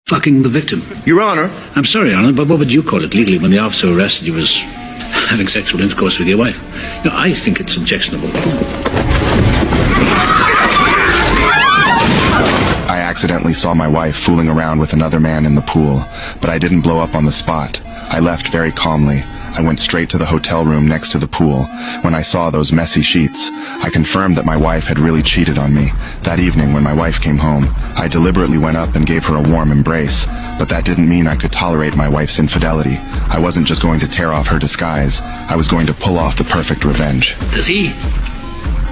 fucking the victim. Your Honor. I'm sorry, Honor, but what would you call it legally when the officer who arrested you was having sexual intercourse with your wife? You know, I think it's objectionable. I accidentally saw my wife fooling around with another man in the pool, but I didn't blow up on the spot. I left very calmly. I went straight to the hotel room next to the pool. When I saw those messy sheets, I confirmed that my wife had really cheated on me. That evening, when my wife came home, I deliberately went up and gave her a warm embrace. But that didn't mean I could tolerate my wife's infidelity. I wasn't just going to tear off her disguise. I was going to pull off the perfect revenge. Does he?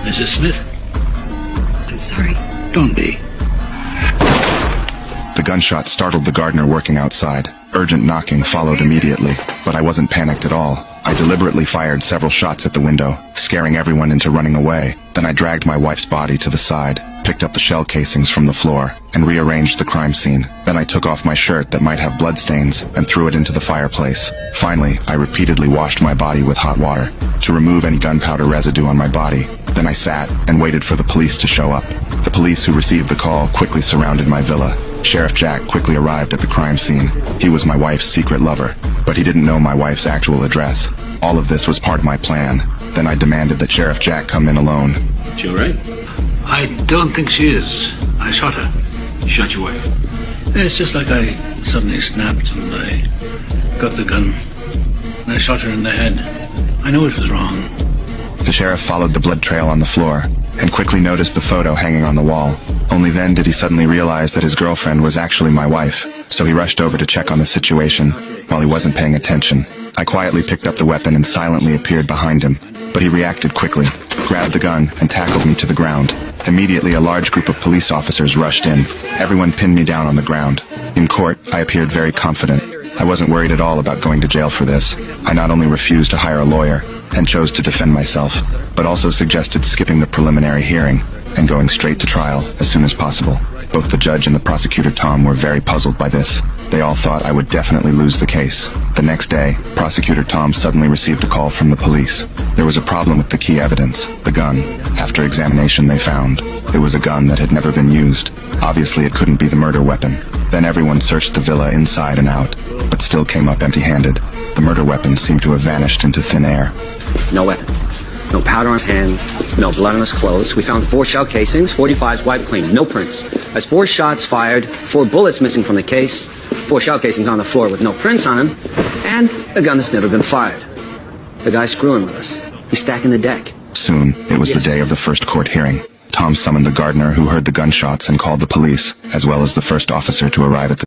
Mrs. Smith? I'm sorry. Don't be. The gunshot startled the gardener working outside. Urgent knocking followed immediately, but I wasn't panicked at all. I deliberately fired several shots at the window, scaring everyone into running away. Then I dragged my wife's body to the side, picked up the shell casings from the floor, and rearranged the crime scene. Then I took off my shirt that might have bloodstains and threw it into the fireplace. Finally, I repeatedly washed my body with hot water to remove any gunpowder residue on my body. Then I sat and waited for the police to show up. The police who received the call quickly surrounded my villa. Sheriff Jack quickly arrived at the crime scene. He was my wife's secret lover, but he didn't know my wife's actual address. All of this was part of my plan. Then I demanded that Sheriff Jack come in alone. She all right? I don't think she is. I shot her. You shot your wife. It's just like I suddenly snapped and I got the gun and I shot her in the head. I know it was wrong. The sheriff followed the blood trail on the floor and quickly noticed the photo hanging on the wall. Only then did he suddenly realize that his girlfriend was actually my wife, so he rushed over to check on the situation while he wasn't paying attention. I quietly picked up the weapon and silently appeared behind him, but he reacted quickly, grabbed the gun, and tackled me to the ground. Immediately, a large group of police officers rushed in. Everyone pinned me down on the ground. In court, I appeared very confident. I wasn't worried at all about going to jail for this. I not only refused to hire a lawyer and chose to defend myself, but also suggested skipping the preliminary hearing and going straight to trial as soon as possible. Both the judge and the prosecutor, Tom, were very puzzled by this. They all thought I would definitely lose the case. The next day, Prosecutor Tom suddenly received a call from the police. There was a problem with the key evidence, the gun. After examination, they found it was a gun that had never been used. Obviously, it couldn't be the murder weapon. Then everyone searched the villa inside and out, but still came up empty-handed. The murder weapon seemed to have vanished into thin air. No weapon. No powder on his hand, no blood on his clothes. We found 4 shell casings, 45s wiped clean, no prints. That's 4 shots fired, 4 bullets missing from the case, 4 shell casings on the floor with no prints on them, and a gun that's never been fired. The guy's screwing with us. He's stacking the deck. Soon, it was the day of the first court hearing. Tom summoned the gardener who heard the gunshots and called the police, as well as the first officer to arrive at the